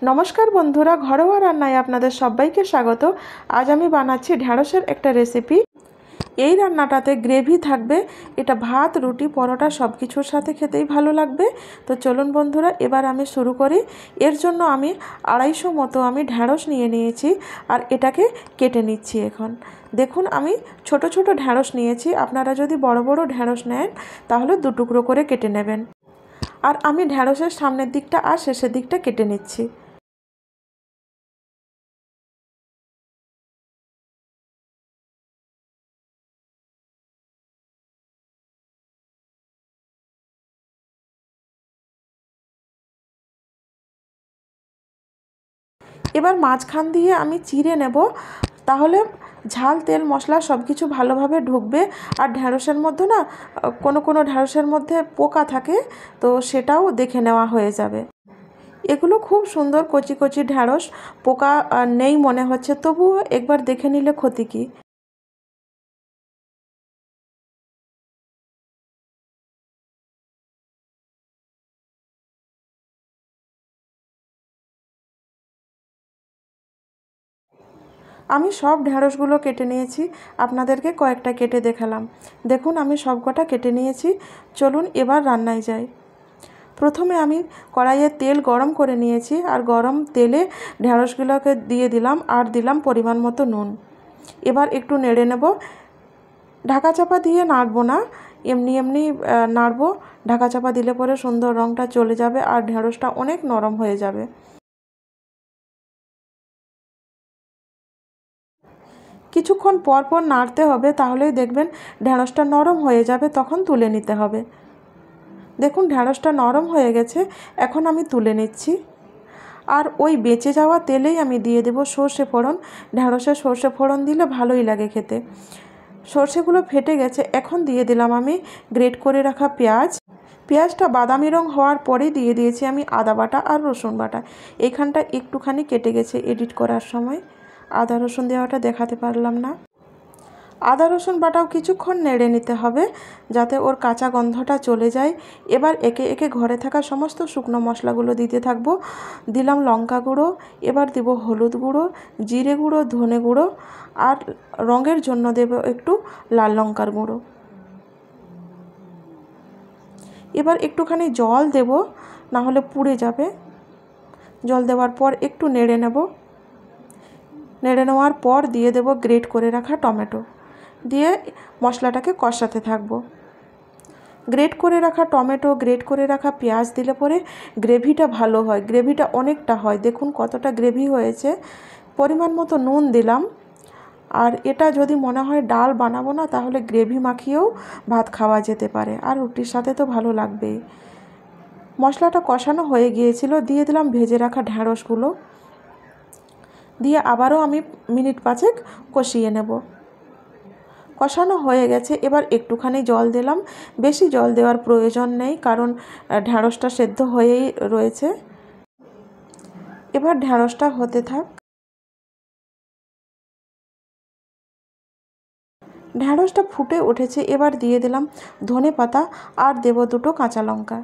নমস্কার বন্ধুরা, ঘরোয়া রান্নায় আপনাদের সবাইকে স্বাগত। আজ আমি বানাচ্ছি ঢ্যাঁড়সের একটা রেসিপি। এই রান্নাটাতে গ্রেভি থাকবে, এটা ভাত, রুটি, পরোটা সব কিছুর সাথে খেতেই ভালো লাগবে। তো চলুন বন্ধুরা, এবার আমি শুরু করি। এর জন্য আমি 250 মতো আমি ঢ্যাঁড়স নিয়ে নিয়েছি আর এটাকে কেটে নিচ্ছি। এখন দেখুন, আমি ছোট ছোট ঢ্যাঁড়স নিয়েছি। আপনারা যদি বড় বড় ঢ্যাঁড়স নেন তাহলে 2 টুকরো করে কেটে নেবেন। আর আমি ঢ্যাঁড়সের সামনের দিকটা আর শেষের দিকটা কেটে নিচ্ছি। এবার মাঝখান দিয়ে আমি চিড়ে নেব, তাহলে ঝাল, তেল, মশলা সব কিছু ভালোভাবে ঢুকবে। আর ঢ্যাঁড়সের মধ্যে না কোনো ঢ্যাঁড়সের মধ্যে পোকা থাকে, তো সেটাও দেখে নেওয়া হয়ে যাবে। এগুলো খুব সুন্দর কচি কচি ঢ্যাঁড়স, পোকা নেই মনে হচ্ছে, তবুও একবার দেখে নিলে ক্ষতি কী। আমি সব ঢ্যাঁড়সগুলো কেটে নিয়েছি, আপনাদেরকে কয়েকটা কেটে দেখালাম। দেখুন, আমি সব কটা কেটে নিয়েছি। চলুন এবার রান্নায় যাই। প্রথমে আমি কড়াইয়ে তেল গরম করে নিয়েছি আর গরম তেলে ঢ্যাঁড়সগুলোকে দিয়ে দিলাম আর দিলাম পরিমাণ মতো নুন। এবার একটু নেড়ে নেব। ঢাকা চাপা দিয়ে নাড়বো না, এমনি এমনি নাড়বো। ঢাকা চাপা দিলে পরে সুন্দর রঙটা চলে যাবে আর ঢ্যাঁড়সটা অনেক নরম হয়ে যাবে। কিছুক্ষণ পর পর নাড়তে হবে, তাহলেই দেখবেন ঢ্যাঁড়সটা নরম হয়ে যাবে, তখন তুলে নিতে হবে। দেখুন, ঢ্যাঁড়সটা নরম হয়ে গেছে, এখন আমি তুলে নিচ্ছি। আর ওই বেঁচে যাওয়া তেলেই আমি দিয়ে দেবো সর্ষে ফোড়ন। ঢ্যাঁড়সে সর্ষে ফোড়ন দিলে ভালোই লাগে খেতে। সর্ষেগুলো ফেটে গেছে, এখন দিয়ে দিলাম আমি গ্রেট করে রাখা পেঁয়াজ। পেঁয়াজটা বাদামি রং হওয়ার পরেই দিয়ে দিয়েছি আমি আদা বাটা আর রসুন বাটা। এইখানটা একটুখানি কেটে গেছে এডিট করার সময়, আদা রসুন দেওয়াটা দেখাতে পারলাম না। আদা রসুন বাটাও কিছুক্ষণ নেড়ে নিতে হবে, যাতে ওর কাঁচা গন্ধটা চলে যায়। এবার একে একে ঘরে থাকা সমস্ত শুকনো মশলাগুলো দিতে থাকবো। দিলাম লঙ্কা গুঁড়ো, এবার দেব হলুদ গুঁড়ো, জিরে গুঁড়ো, ধনে গুঁড়ো, আর রঙের জন্য দেব একটু লাল লঙ্কার গুঁড়ো। এবার একটুখানি জল দেব, না হলে পুড়ে যাবে। জল দেওয়ার পর একটু নেড়ে নেব। নেড়ে নেওয়ার পর দিয়ে দেব গ্রেট করে রাখা টমেটো, দিয়ে মশলাটাকে কষাতে থাকবো। গ্রেট করে রাখা টমেটো, গ্রেট করে রাখা পেঁয়াজ দিলে পরে গ্রেভিটা ভালো হয়, গ্রেভিটা অনেকটা হয়। দেখুন কতটা গ্রেভি হয়েছে। পরিমাণ মতো নুন দিলাম। আর এটা যদি মনে হয় ডাল বানাবো না, তাহলে গ্রেভি মাখিয়েও ভাত খাওয়া যেতে পারে, আর রুটির সাথে তো ভালো লাগবেই। মশলাটা কষানো হয়ে গিয়েছিল, দিয়ে দিলাম ভেজে রাখা ঢ্যাঁড়সগুলো, দিয়ে আবারও আমি মিনিট 5 কষিয়ে নেব। কষানো হয়ে গেছে, এবার একটুখানি জল দিলাম। বেশি জল দেওয়ার প্রয়োজন নেই, কারণ ঢ্যাঁড়সটা সেদ্ধ হয়েই রয়েছে। এবার ঢ্যাঁড়সটা হতে থাক। ঢ্যাঁড়সটা ফুটে উঠেছে, এবার দিয়ে দিলাম ধনে পাতা আর দেব 2টো কাঁচা লঙ্কা।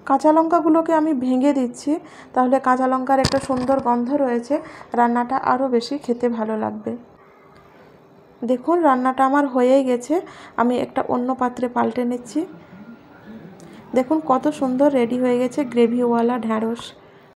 কাঁচা লঙ্কাগুলোকে আমি ভেঙে দিচ্ছি, তাহলে কাঁচা লঙ্কার একটা সুন্দর গন্ধ রয়েছে, রান্নাটা আরও বেশি খেতে ভালো লাগবে। দেখুন, রান্নাটা আমার হয়েই গেছে। আমি একটা অন্য পাত্রে পাল্টে নিচ্ছি। দেখুন কত সুন্দর রেডি হয়ে গেছে গ্রেভিওয়ালা ঢ্যাঁড়স।